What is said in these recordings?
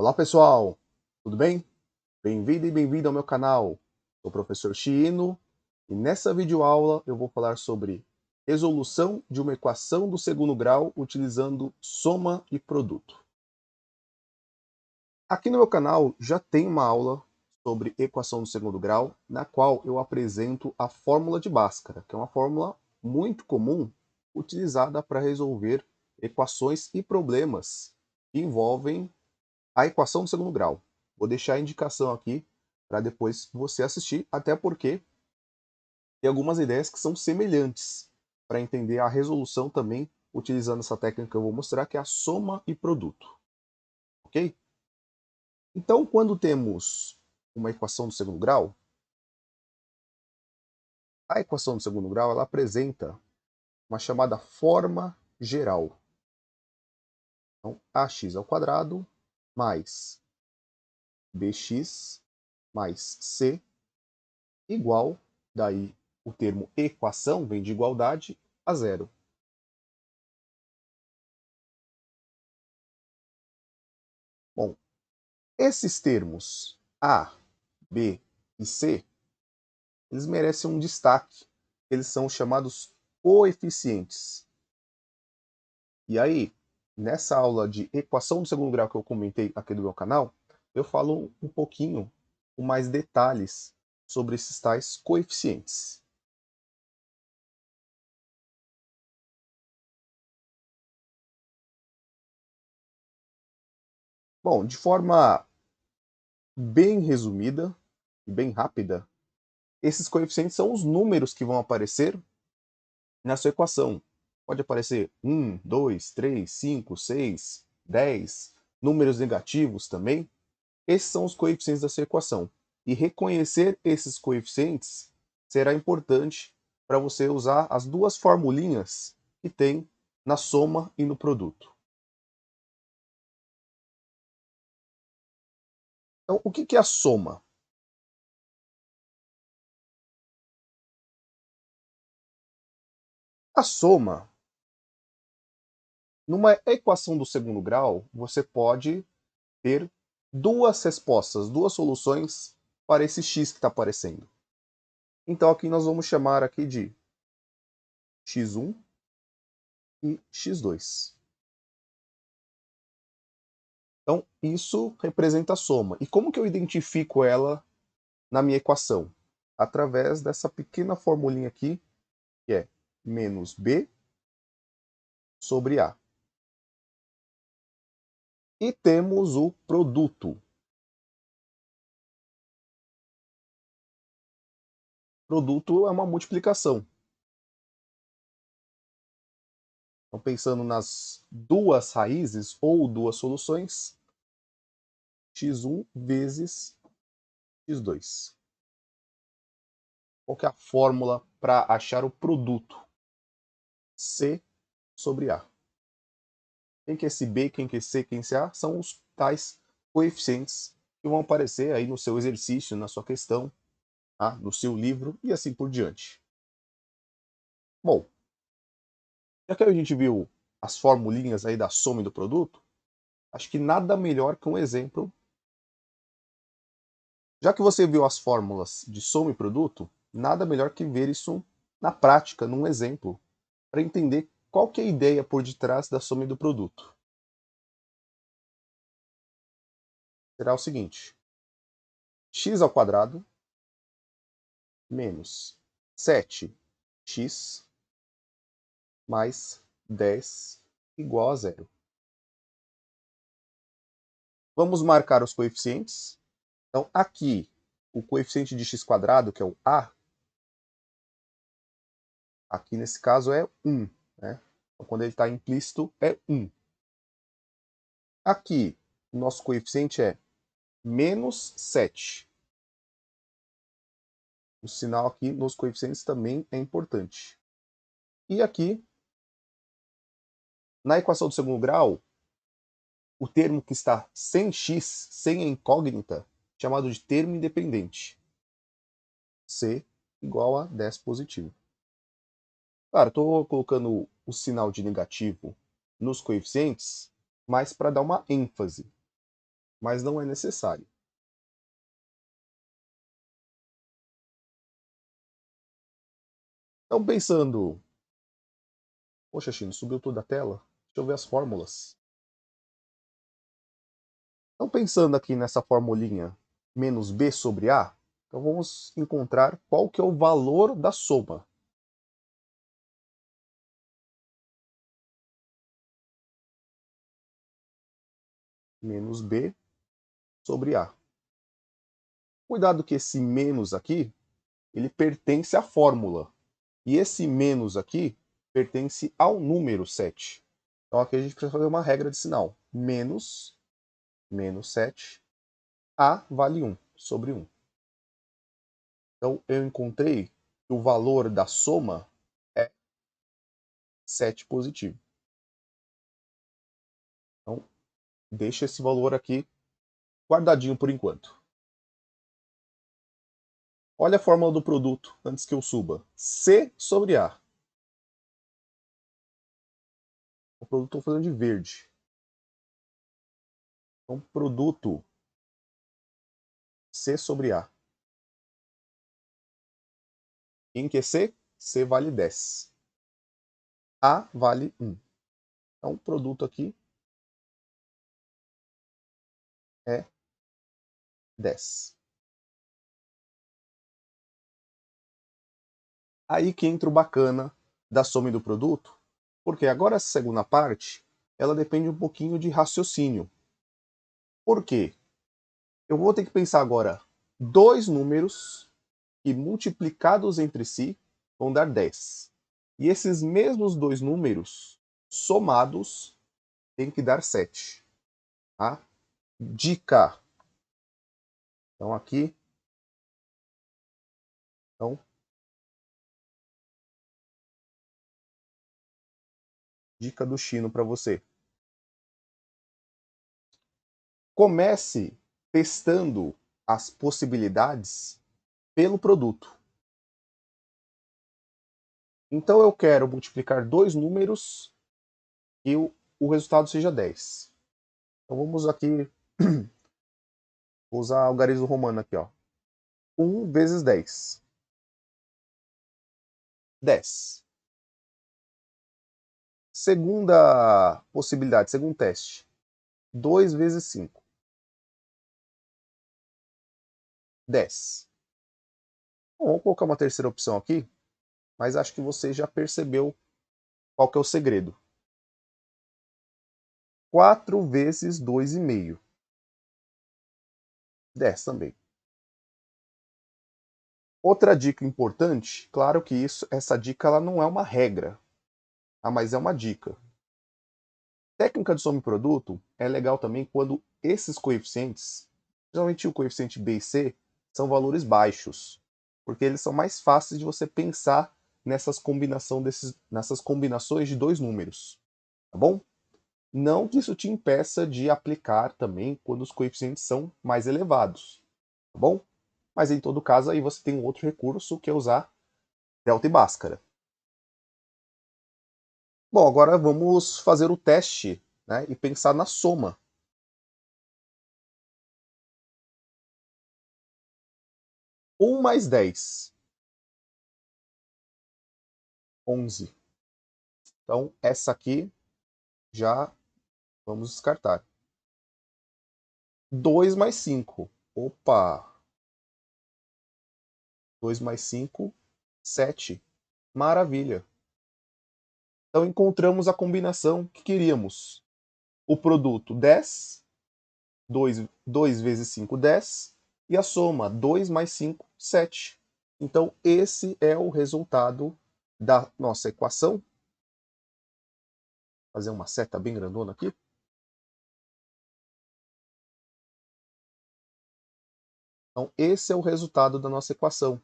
Olá pessoal, tudo bem? Bem-vindo e bem-vindo ao meu canal. Sou o professor Chino e nessa videoaula eu vou falar sobre resolução de uma equação do segundo grau utilizando soma e produto. Aqui no meu canal já tem uma aula sobre equação do segundo grau, na qual eu apresento a fórmula de Bhaskara, que é uma fórmula muito comum utilizada para resolver equações e problemas que envolvem a equação do segundo grau. Vou deixar a indicação aqui para depois você assistir, até porque tem algumas ideias que são semelhantes para entender a resolução também utilizando essa técnica que eu vou mostrar, que é a soma e produto. Ok? Então, quando temos uma equação do segundo grau, a equação do segundo grau ela apresenta uma chamada forma geral. Então, ax ao quadrado mais bx mais c igual, daí o termo equação vem de igualdade, a zero. Bom, esses termos A, B e C, eles merecem um destaque. Eles são chamados coeficientes. E aí, nessa aula de equação do segundo grau que eu comentei aqui do meu canal, eu falo um pouquinho com mais detalhes sobre esses tais coeficientes. Bom, de forma bem resumida e bem rápida, esses coeficientes são os números que vão aparecer na sua equação. Pode aparecer 1, 2, 3, 5, 6, 10, números negativos também. Esses são os coeficientes da sua equação. E reconhecer esses coeficientes será importante para você usar as duas formulinhas que tem na soma e no produto. Então, o que é a soma? A soma, numa equação do segundo grau, você pode ter duas respostas, duas soluções para esse x que está aparecendo. Então aqui nós vamos chamar aqui de x1 e x2. Então isso representa a soma. E como que eu identifico ela na minha equação? Através dessa pequena formulinha aqui, que é menos b sobre a. E temos o produto. Produto é uma multiplicação. Então, pensando nas duas raízes ou duas soluções, x1 vezes x2. Qual que é a fórmula para achar o produto? C sobre A. Quem que é esse B, quem que é esse C, quem que é esse A? São os tais coeficientes que vão aparecer aí no seu exercício, na sua questão, tá? No seu livro e assim por diante. Bom, já que a gente viu as formulinhas aí da soma e do produto, acho que nada melhor que um exemplo. Já que você viu as fórmulas de soma e produto, nada melhor que ver isso na prática, num exemplo, para entender qual que é a ideia por detrás da soma e do produto. Será o seguinte: x ao quadrado menos 7x mais 10 igual a zero. Vamos marcar os coeficientes. Então, aqui, o coeficiente de x quadrado, que é o a, aqui nesse caso é 1. Né? Então, quando ele está implícito, é 1. Aqui, o nosso coeficiente é menos 7. O sinal aqui nos coeficientes também é importante. E aqui, na equação do segundo grau, o termo que está sem x, sem a incógnita, chamado de termo independente. C igual a 10 positivo. Claro, estou colocando o sinal de negativo nos coeficientes, mas para dar uma ênfase. mas não é necessário. Então, pensando... Poxa, Chino, subiu toda a tela? Deixa eu ver as fórmulas. Então, pensando aqui nessa formulinha menos b sobre a, então vamos encontrar qual que é o valor da soma. Menos b sobre a. Cuidado que esse menos aqui, ele pertence à fórmula. E esse menos aqui pertence ao número 7. Então aqui a gente precisa fazer uma regra de sinal. Menos 7, a vale 1 sobre 1. Então eu encontrei que o valor da soma é 7 positivo. Então deixa esse valor aqui guardadinho por enquanto. Olha a fórmula do produto antes que eu suba. C sobre A. O produto estou fazendo de verde. Então, produto C sobre A. Em que C? C vale 10. A vale 1. Então, o produto aqui é 10. Aí que entra o bacana da soma e do produto, porque agora essa segunda parte, ela depende um pouquinho de raciocínio. Por quê? Eu vou ter que pensar agora dois números que multiplicados entre si vão dar 10. E esses mesmos dois números somados têm que dar 7. Tá? Dica. Então aqui, então, dica do Chino para você. Comece testando as possibilidades pelo produto. Então eu quero multiplicar dois números e o resultado seja 10. Então vamos aqui vou usar o algarismo romano aqui, ó. 1 vezes 10. 10. Segunda possibilidade, segundo teste. 2 vezes 5. 10. Bom, vamos colocar uma terceira opção aqui, mas acho que você já percebeu qual que é o segredo. 4 vezes 2,5. 10 também. Outra dica importante, claro que essa dica ela não é uma regra, mas é uma dica. Técnica de soma e produto é legal também quando esses coeficientes, geralmente o coeficiente B e C, são valores baixos, porque eles são mais fáceis de você pensar nessas combinações de dois números, tá bom? Não que isso te impeça de aplicar também quando os coeficientes são mais elevados, tá bom? Mas em todo caso aí você tem um outro recurso que é usar delta e bhaskara. Bom, agora vamos fazer o teste, né, e pensar na soma. 1 mais 10. 11. Então, essa aqui já vamos descartar. 2 mais 5. Opa! 2 mais 5, 7. Maravilha! Então, encontramos a combinação que queríamos. O produto 10, 2 vezes 5, 10. E a soma 2 mais 5, 7. Então, esse é o resultado da nossa equação. Vou fazer uma seta bem grandona aqui. Então, esse é o resultado da nossa equação.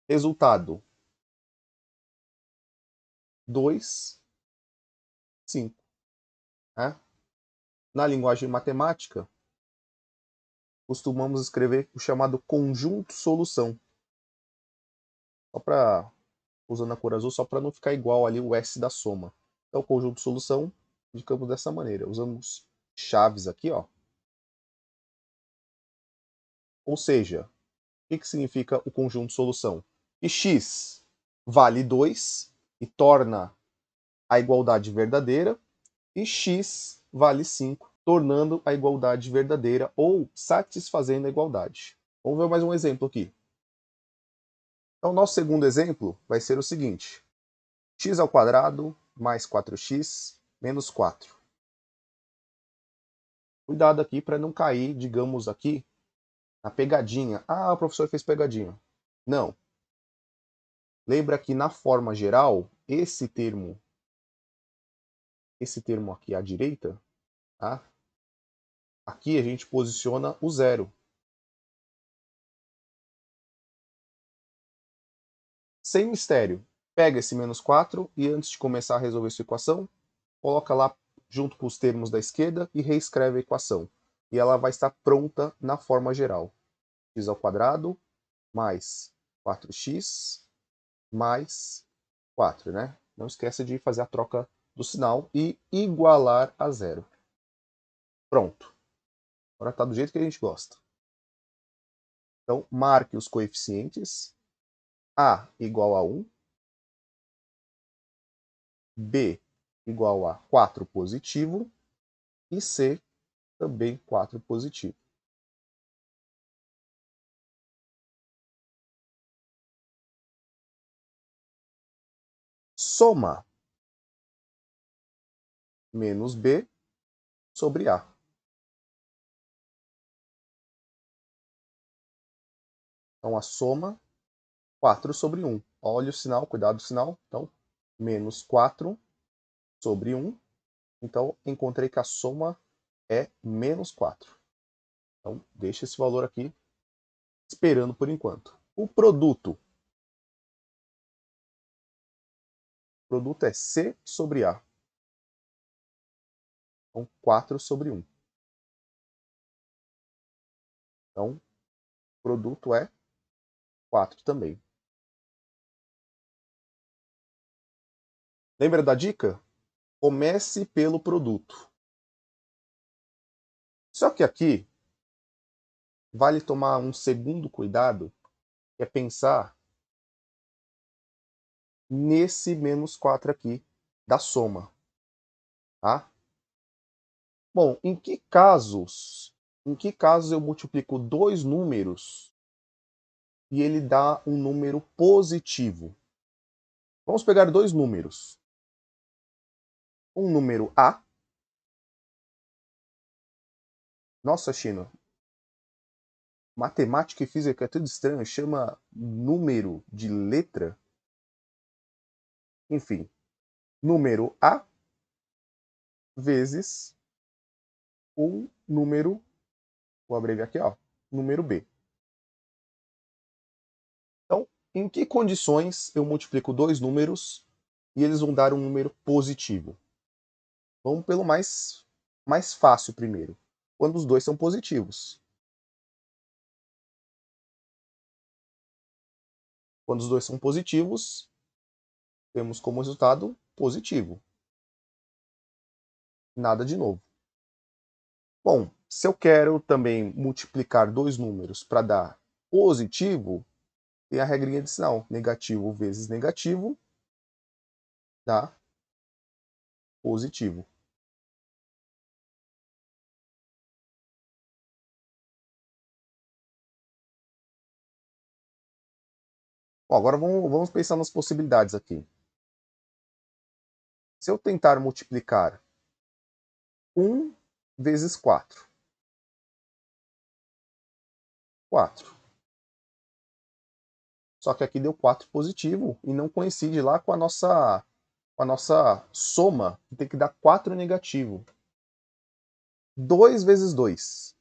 Resultado: 2, 5. Né? Na linguagem matemática, costumamos escrever o chamado conjunto solução. Só para, usando a cor azul, só para não ficar igual ali o S da soma. Então, conjunto solução indicamos dessa maneira. Usamos chaves aqui, ó. Ou seja, o que significa o conjunto de solução? Que x vale 2 e torna a igualdade verdadeira, e x vale 5, tornando a igualdade verdadeira ou satisfazendo a igualdade. Vamos ver mais um exemplo aqui. Então, nosso segundo exemplo vai ser o seguinte: x ao quadrado mais 4x menos 4. Cuidado aqui para não cair, digamos aqui, na pegadinha. Ah, o professor fez pegadinha. Não. Lembra que na forma geral, esse termo aqui à direita, tá? Aqui a gente posiciona o zero. Sem mistério. Pega esse menos 4 e antes de começar a resolver essa equação, coloca lá junto com os termos da esquerda e reescreve a equação. E ela vai estar pronta na forma geral. X ao quadrado mais 4x mais 4, né? Não esqueça de fazer a troca do sinal e igualar a zero. Pronto. Agora está do jeito que a gente gosta. Então, marque os coeficientes. A igual a 1. B igual a 4 positivo. E C também 4 positivo. Soma menos B sobre A. Então, a soma, 4 sobre 1. Olha o sinal, cuidado do sinal. Então, menos 4 sobre 1. Então, encontrei que a soma é menos 4. Então, deixa esse valor aqui esperando por enquanto. O produto é C sobre A. Então, 4 sobre 1. Então, o produto é 4 também. Lembra da dica? Comece pelo produto. Só que aqui, vale tomar um segundo cuidado, que é pensar nesse menos 4 aqui, da soma. Tá? Bom, em que casos eu multiplico dois números e ele dá um número positivo? Vamos pegar dois números. Um número A. Nossa, Chino, matemática e física é tudo estranho, chama número de letra. Enfim, número A vezes um número, vou abreviar aqui, ó, número B. Então, em que condições eu multiplico dois números e eles vão dar um número positivo? Vamos pelo mais fácil primeiro. Quando os dois são positivos. Quando os dois são positivos, temos como resultado positivo. Nada de novo. Bom, se eu quero também multiplicar dois números para dar positivo, tem a regrinha de sinal. Negativo vezes negativo dá positivo. Bom, agora vamos pensar nas possibilidades aqui. Se eu tentar multiplicar 1 vezes 4. 4. Só que aqui deu 4 positivo e não coincide lá com a nossa soma, que tem que dar 4 negativo. 2 vezes 2.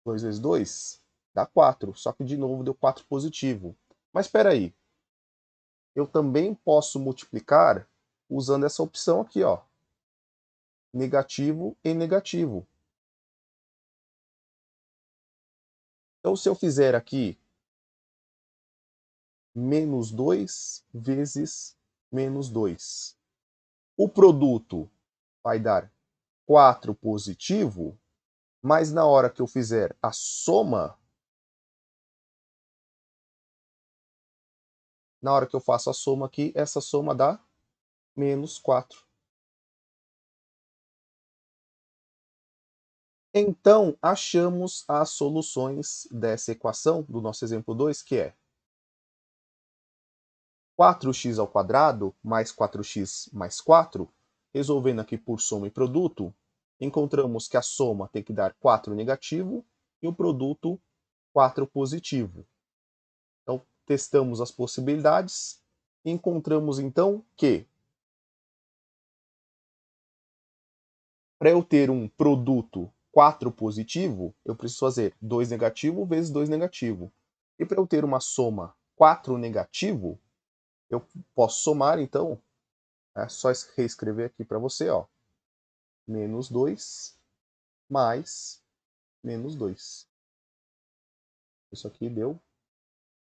2 vezes 2 dá 4, só que de novo deu 4 positivo. Mas espera aí, eu também posso multiplicar usando essa opção aqui, ó, negativo e negativo. Então, se eu fizer aqui menos 2 vezes menos 2, o produto vai dar 4 positivo, mas na hora que eu fizer a soma, na hora que eu faço a soma aqui, essa soma dá menos 4. Então, achamos as soluções dessa equação do nosso exemplo 2, que é 4x² mais 4x mais 4, resolvendo aqui por soma e produto, encontramos que a soma tem que dar 4 negativo e o produto 4 positivo. Então, testamos as possibilidades e encontramos então que para eu ter um produto 4 positivo, eu preciso fazer 2 negativo vezes 2 negativo. E para eu ter uma soma 4 negativo, eu posso somar, então, é só reescrever aqui para você, ó, menos 2 mais menos 2. Isso aqui deu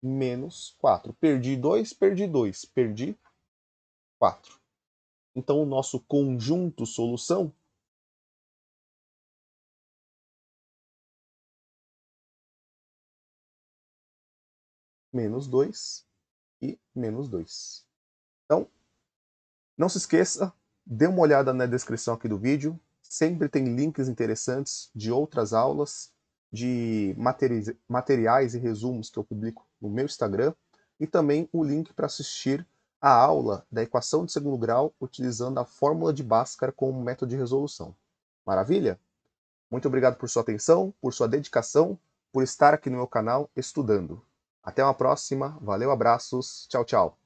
menos 4. Perdi 2, perdi 2, perdi 4. Então, o nosso conjunto solução menos 2 e menos 2. Então, não se esqueça, dê uma olhada na descrição aqui do vídeo. Sempre tem links interessantes de outras aulas, de materiais e resumos que eu publico no meu Instagram. E também o link para assistir a aula da equação de segundo grau utilizando a fórmula de Bhaskara como método de resolução. Maravilha? Muito obrigado por sua atenção, por sua dedicação, por estar aqui no meu canal estudando. Até uma próxima, valeu, abraços, tchau, tchau.